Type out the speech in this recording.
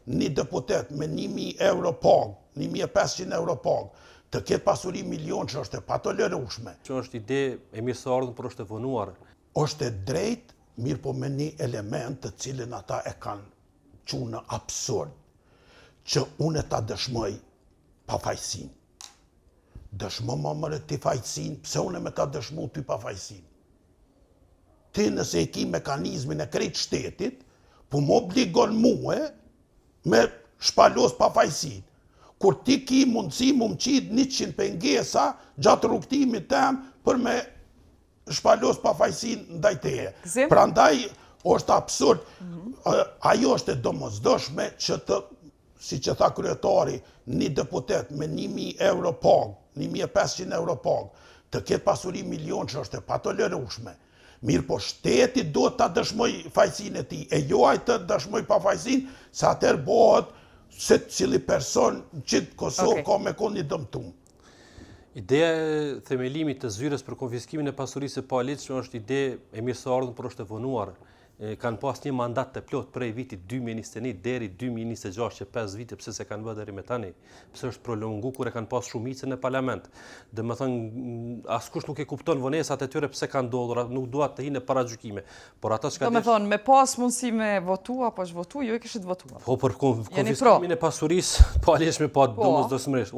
një deputet me 1.000 euro pagë, 1.500 euro pagë, të ketë pasuri milion që është e patolerueshme. Që është ide e mirëseardhën, por është e vonuar. Është e drejt, mirë po me një element të cilin ata e kanë qunë absurd, që unë ta dëshmoj pafajsin. Dëshmo më mërë ti fajsin, pse unë me ta dëshmu ty pafajsin. Ti nëse e ki mekanizmin e krejt shtetit, po më obligon muë me shpalos pafajsin. Kur ti ki mundësi më qit 100 pengesa gjatë rrugtimit tem për me shpalos pafajsin ndaj teje. Prandaj është absurd, ajo është e domosdoshme që të, si që tha kryetari, një deputet me 1.000 euro pagë, 1.500 euro pagë, të ketë pasuri milion që është e patolerueshme. Mirë po shteti do të dëshmoj fajsin e ti, e jo ai të dëshmoj pa fajsin, se atër bëhet se cili person që Kosovë ka me konë një dëmtum. Ideja e themelimit të zyres për konfiskimin e pasurisë së paligjshme është ide e mirëseardhën, por është e vonuar. Kanë pas një mandat të plot prej vitit 2021 deri 2026, që 5 vite pse se kanë bërë deri me tani, pse është prolongu kur e kanë pas shumicën në parlament. Dhe më thënë, askush nuk e kupton vonesat e tyre pse kanë ndodhur, nuk duat të hinë në paragjykime. Por ata që do me thonë, me pas mundësi me votu, apo është votu, jo e kishit votu. Po për konfiskimin e pasurisë paligjshme, po domosdoshmërisht.